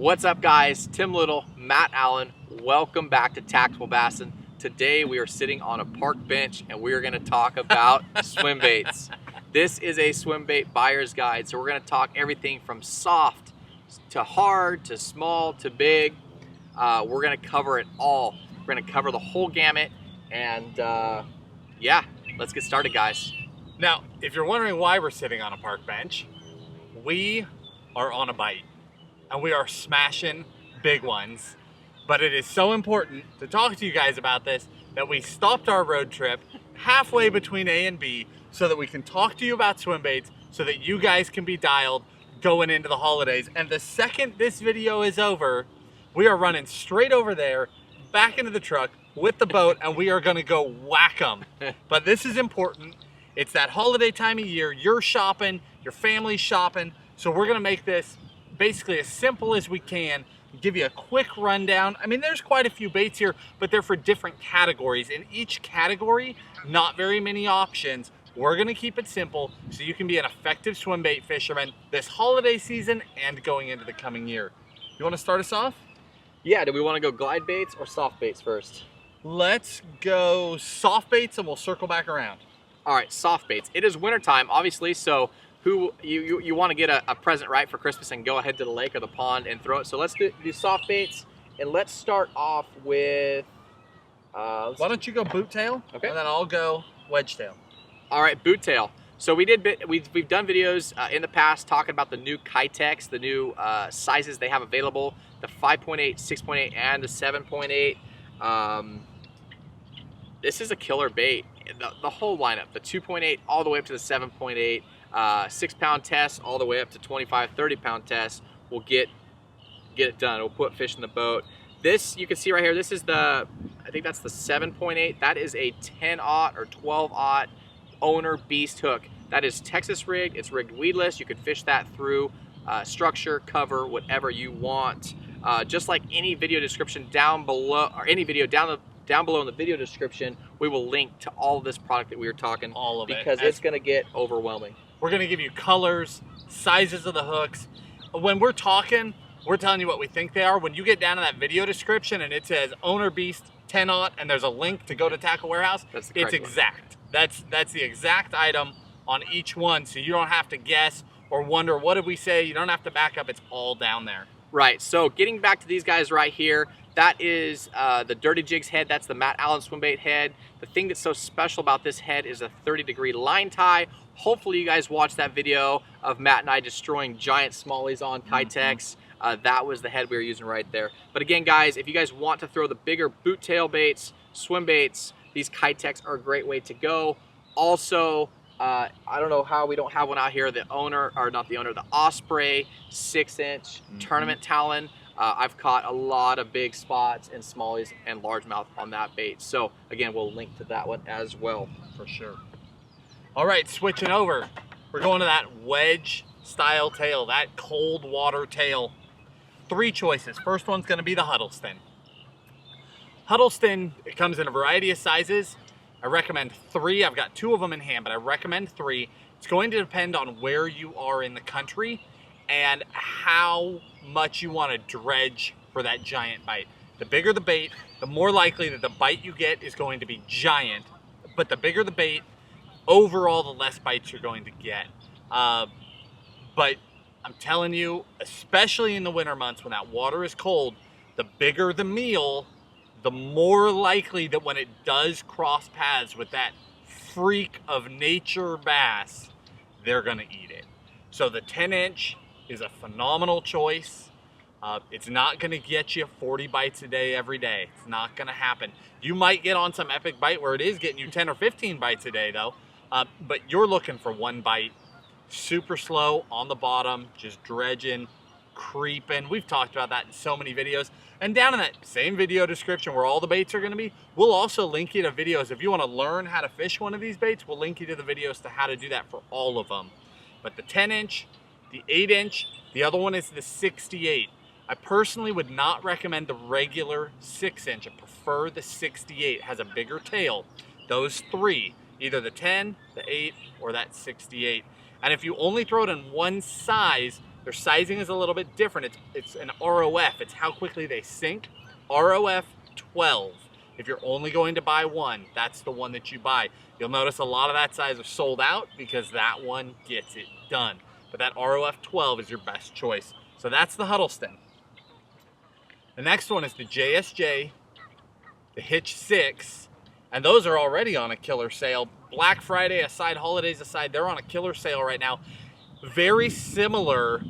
What's up, guys? Tim Little, Matt Allen. Welcome back to Tacticalbassin. Today we are sitting on a park bench and we are going to talk about swim baits. This is a swim bait buyer's guide, so we're going to talk everything from soft to hard to small to big. We're going to cover it all. We're going to cover the whole gamut, and yeah, let's get started, guys. Now, if you're wondering why we're sitting on a park bench, we are on a bite. And we are smashing big ones. But it is so important to talk to you guys about this that we stopped our road trip halfway between A and B so that we can talk to you about swim baits, so that you guys can be dialed going into the holidays. And the second this video is over, we are running straight over there, back into the truck with the boat, and we are gonna go whack them. But this is important. It's that holiday time of year. You're shopping, your family's shopping. So we're gonna make this basically as simple as we can, give you a quick rundown. I mean, there's quite a few baits here, but they're for different categories. In each category, not very many options. We're gonna keep it simple so you can be an effective swim bait fisherman this holiday season and going into the coming year. You wanna start us off? Yeah, do we want to go glide baits or soft baits first? Let's go soft baits and we'll circle back around. All right, soft baits. It is wintertime, obviously, so you want to get a present right for Christmas and go ahead to the lake or the pond and throw it. So let's do soft baits, and let's start off with why don't you go boot tail? Okay. And then I'll go wedge tail. All right, boot tail. So we've done videos in the past talking about the new Kitex, the new sizes they have available, the 5.8, 6.8, and the 7.8. This is a killer bait. The whole lineup, the 2.8 all the way up to the 7.8. 6-pound tests all the way up to 25, 30-pound tests will get it done. We'll put fish in the boat. This, you can see right here, this is I think that's the 7.8. That is a 10-aught or 12-aught owner beast hook. That is Texas rigged. It's rigged weedless. You can fish that through structure, cover, whatever you want. Just like any video description down below, or any video down below in the video description, we will link to all of this product that we were talking. All of it. Because it's going to get overwhelming. We're gonna give you colors, sizes of the hooks. When we're talking, we're telling you what we think they are. When you get down to that video description and it says owner beast 10-aught and there's a link to go to Tackle Warehouse, it's exact. That's the exact item on each one, so you don't have to guess or wonder what did we say. You don't have to back up. It's all down there. Right. So getting back to these guys right here, that is the Dirty Jigs head. That's the Matt Allen Swimbait head. The thing that's so special about this head is a 30-degree line tie. Hopefully you guys watched that video of Matt and I destroying giant smallies on Kitex. That was the head we were using right there. But again, guys, if you guys want to throw the bigger boot tail baits, swim baits, these Kitex are a great way to go. Also, I don't know how we don't have one out here, the Osprey 6-inch tournament talon. I've caught a lot of big spots and smallies and largemouth on that bait. So again, we'll link to that one as well. For sure. All right, switching over. We're going to that wedge style tail, that cold water tail. 3 choices. First one's gonna be the Huddleston. Huddleston, it comes in a variety of sizes. I recommend 3. I've got 2 of them in hand, but I recommend 3. It's going to depend on where you are in the country and how much you want to dredge for that giant bite. The bigger the bait, the more likely that the bite you get is going to be giant. But the bigger the bait, overall, the less bites you're going to get. But I'm telling you, especially in the winter months when that water is cold, the bigger the meal, the more likely that when it does cross paths with that freak of nature bass, they're gonna eat it. So the 10-inch is a phenomenal choice. It's not gonna get you 40 bites a day every day. It's not gonna happen. You might get on some epic bite where it is getting you 10 or 15 bites a day though, but you're looking for 1 bite, super slow on the bottom, just dredging, creeping. We've talked about that in so many videos. And down in that same video description where all the baits are gonna be, we'll also link you to videos. If you wanna learn how to fish one of these baits, we'll link you to the videos to how to do that for all of them. But the 10-inch, the 8-inch, the other one is the 68. I personally would not recommend the regular 6-inch. I prefer the 68. It has a bigger tail. Those 3, either the 10, the 8, or that 68. And if you only throw it in one size, Their sizing is a little bit different. It's an ROF. It's how quickly they sink. ROF 12. If you're only going to buy one, that's the one that you buy. You'll notice a lot of that size are sold out because that one gets it done. But that ROF 12 is your best choice. So that's the Huddleston. The next one is the JSJ, the Hitch 6, and those are already on a killer sale. Black Friday aside, holidays aside, they're on a killer sale right now. Very similar,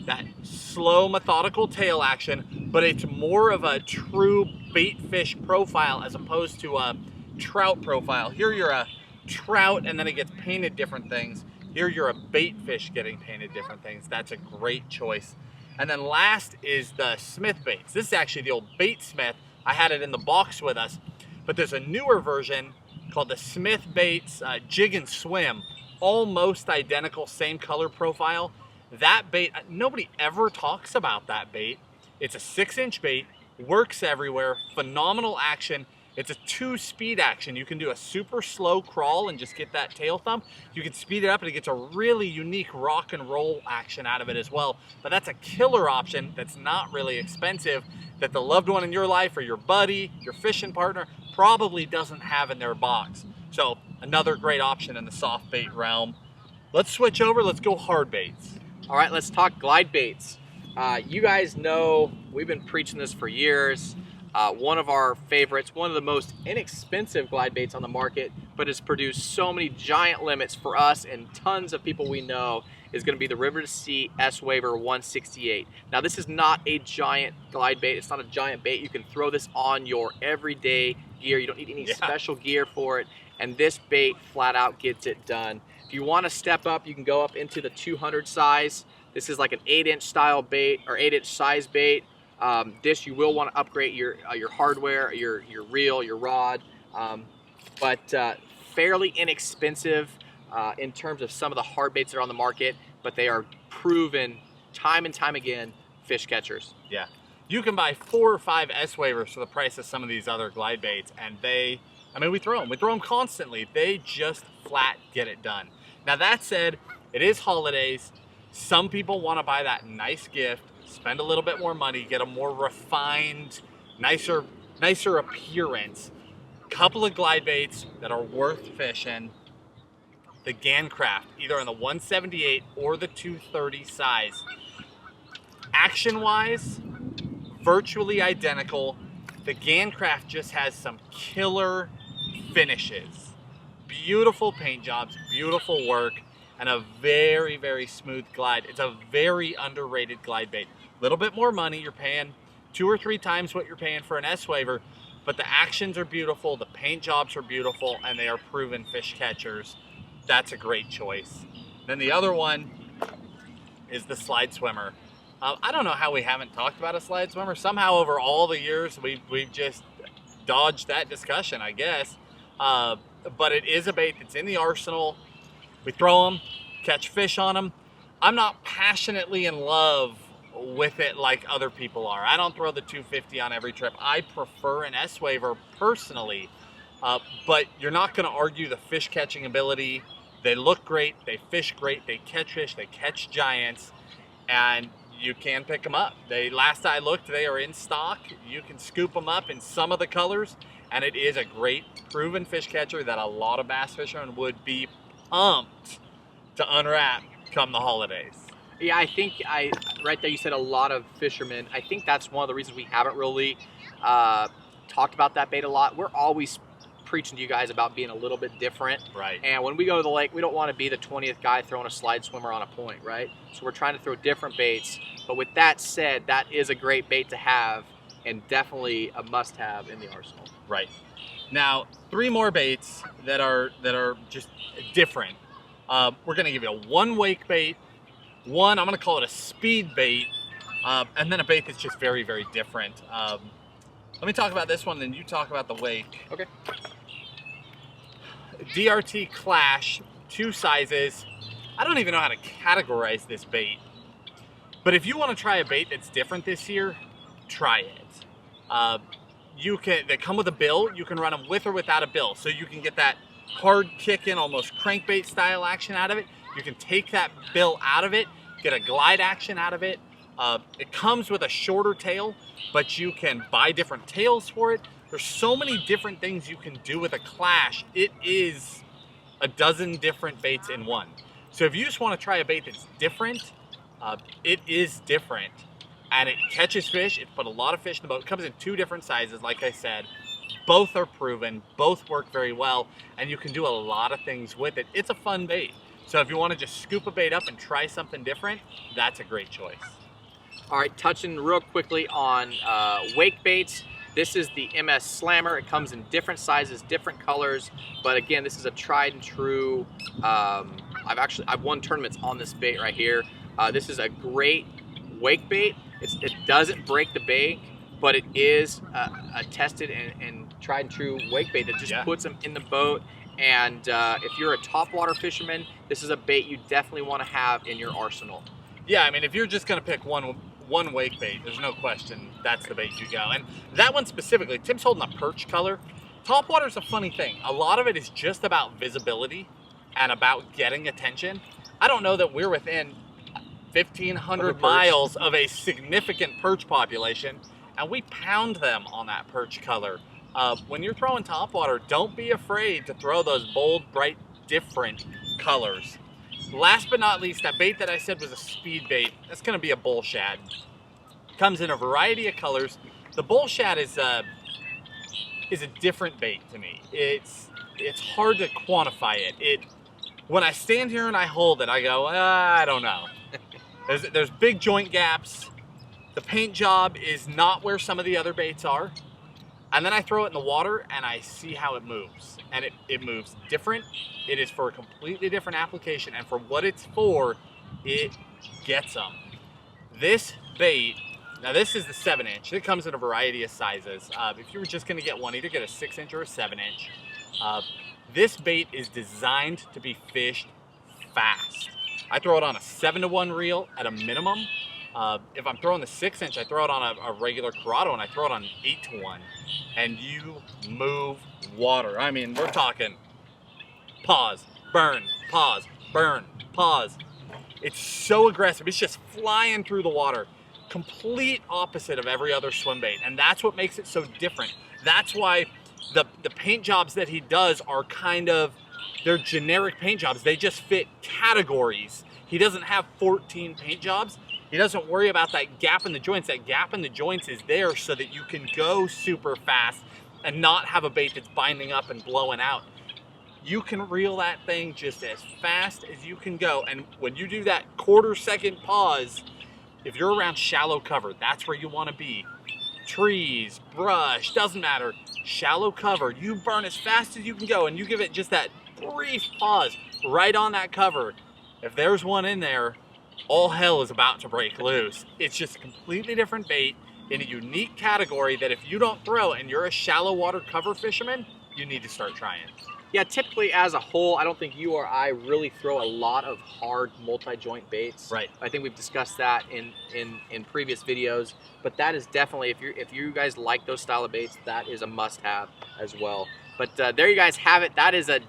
that slow, methodical tail action, but it's more of a true bait fish profile as opposed to a trout profile. Here you're a trout and then it gets painted different things. Here you're a bait fish getting painted different things. That's a great choice. And then last is the Smith baits. This is actually the old Bait Smith. I had it in the box with us, but there's a newer version called the Smith Baits Jig and Swim. Almost identical, same color profile. That bait, nobody ever talks about that bait. It's a 6-inch bait, works everywhere, phenomenal action. It's a 2-speed action. You can do a super slow crawl and just get that tail thump. You can speed it up and it gets a really unique rock and roll action out of it as well. But that's a killer option that's not really expensive, that the loved one in your life or your buddy, your fishing partner probably doesn't have in their box. So another great option in the soft bait realm. Let's switch over, let's go hard baits. All right, let's talk glide baits. You guys know we've been preaching this for years. One of our favorites, one of the most inexpensive glide baits on the market, but has produced so many giant limits for us and tons of people we know, is going to be the River to Sea S-Waver 168. Now this is not a giant glide bait. It's not a giant bait. You can throw this on your everyday gear. You don't need any special gear for it. And this bait flat out gets it done. If you want to step up, you can go up into the 200 size. This is like an 8-inch style bait or 8-inch size bait. This you will want to upgrade your hardware, your reel, your rod, but fairly inexpensive in terms of some of the hard baits that are on the market, but they are proven time and time again fish catchers. Yeah, you can buy 4 or 5 S-Wavers for the price of some of these other glide baits, and we throw them constantly. They just flat get it done. Now that said, it is holidays. Some people want to buy that nice gift, spend a little bit more money, get a more refined, nicer appearance. Couple of glide baits that are worth fishing. The Gancraft, either in the 178 or the 230 size. Action-wise, virtually identical. The Gancraft just has some killer finishes. Beautiful paint jobs, beautiful work, and a very, very smooth glide. It's a very underrated glide bait. A little bit more money, you're paying 2 or 3 times what you're paying for an S-Waver, but the actions are beautiful, the paint jobs are beautiful, and they are proven fish catchers. That's a great choice. Then the other one is the Slide Swimmer. I don't know how we haven't talked about a Slide Swimmer. Somehow over all the years, we've just dodged that discussion, I guess. But it is a bait that's in the arsenal. We throw them, catch fish on them. I'm not passionately in love with it like other people are. I don't throw the 250 on every trip. I prefer an S-Waver personally, but you're not going to argue the fish catching ability. They look great, they fish great, they catch fish, they catch giants, and you can pick them up. Last I looked, they are in stock. You can scoop them up in some of the colors, and it is a great proven fish catcher that a lot of bass fishermen would be pumped to unwrap come the holidays. Yeah, I think right there you said a lot of fishermen. I think that's one of the reasons we haven't really talked about that bait a lot. We're always preaching to you guys about being a little bit different. Right. And when we go to the lake, we don't want to be the 20th guy throwing a Slide Swimmer on a point, right? So we're trying to throw different baits. But with that said, that is a great bait to have and definitely a must-have in the arsenal. Right. Now, 3 more baits that are just different. We're going to give you a 1 wake bait, one, I'm going to call it a speed bait, and then a bait that's just very, very different. Let me talk about this one, then you talk about the wake. Okay. DRT Clash, 2 sizes. I don't even know how to categorize this bait, but if you want to try a bait that's different this year, try it. They come with a bill. You can run them with or without a bill, so you can get that hard kicking, almost crankbait style action out of it. You can take that bill out of it, get a glide action out of it. It comes with a shorter tail, but you can buy different tails for it. There's so many different things you can do with a Clash. It is a dozen different baits in one. So if you just want to try a bait that's different, it is different. And it catches fish. It put a lot of fish in the boat. It comes in 2 different sizes, like I said. Both are proven, both work very well, and you can do a lot of things with it. It's a fun bait. So if you want to just scoop a bait up and try something different, that's a great choice. All right, touching real quickly on wake baits. This is the MS Slammer. It comes in different sizes, different colors, but again, this is a tried and true. I've won tournaments on this bait right here. This is a great wake bait. It doesn't break the bank, but it is a tested and tried and true wake bait that just puts them in the boat. And if you're a topwater fisherman, this is a bait you definitely want to have in your arsenal. Yeah, I mean, if you're just gonna pick one wake bait, there's no question that's the bait you go. And that one specifically, Tim's holding a perch color. Topwater's a funny thing. A lot of it is just about visibility and about getting attention. I don't know that we're within 1,500 miles of a significant perch population, and we pound them on that perch color. When you're throwing topwater, don't be afraid to throw those bold, bright, different colors. Last but not least, that bait that I said was a speed bait, that's gonna be a bull shad. Comes in a variety of colors. The bull shad is a different bait to me. It's hard to quantify it. When I stand here and I hold it, I go, I don't know. There's big joint gaps. The paint job is not where some of the other baits are. And then I throw it in the water and I see how it moves. And it moves different. It is for a completely different application. And for what it's for, it gets them. This bait, now this is the 7-inch. It comes in a variety of sizes. If you were just gonna get one, either get a 6-inch or a 7-inch. This bait is designed to be fished fast. I throw it on a 7-to-1 reel at a minimum. If I'm throwing the 6-inch, I throw it on a regular Corrado, and I throw it on 8-to-1. And you move water. I mean, we're talking pause, burn, pause, burn, pause. It's so aggressive. It's just flying through the water. Complete opposite of every other swim bait. And that's what makes it so different. That's why the paint jobs that he does are kind of, they're generic paint jobs. They just fit categories. He doesn't have 14 paint jobs. He doesn't worry about that gap in the joints. That gap in the joints is there so that you can go super fast and not have a bait that's binding up and blowing out. You can reel that thing just as fast as you can go. And when you do that 1/4 second pause, if you're around shallow cover, that's where you want to be. Trees, brush, doesn't matter. Shallow cover, you burn as fast as you can go, and you give it just that brief pause right on that cover. If there's one in there, all hell is about to break loose. It's just a completely different bait in a unique category that if you don't throw and you're a shallow water cover fisherman, you need to start trying. Yeah, typically as a whole, I don't think you or I really throw a lot of hard multi-joint baits. Right. I think we've discussed that in previous videos, but that is definitely, if you guys like those style of baits, that is a must-have as well. But there you guys have it. That is a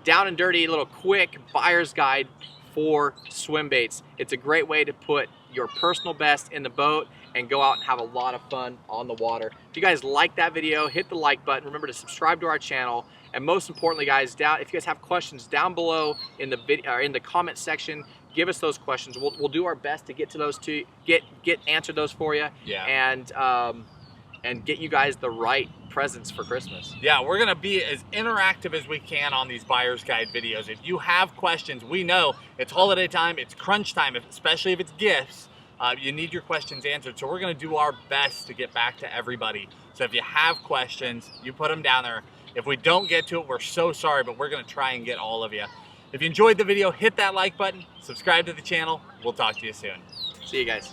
down and dirty little quick buyer's guide for swim baits. It's a great way to put your personal best in the boat and go out and have a lot of fun on the water. If you guys like that video, hit the like button. Remember to subscribe to our channel. And most importantly, guys, if you guys have questions down below in the video or in the comment section, give us those questions. We'll do our best to get to those answer those for you. Yeah. And get you guys the right presents for Christmas. Yeah, we're gonna be as interactive as we can on these buyer's guide videos. If you have questions, we know it's holiday time, it's crunch time, especially if it's gifts. You need your questions answered. So we're gonna do our best to get back to everybody. So if you have questions, you put them down there. If we don't get to it, we're so sorry, but we're gonna try and get all of you. If you enjoyed the video, hit that like button, subscribe to the channel. We'll talk to you soon. See you guys.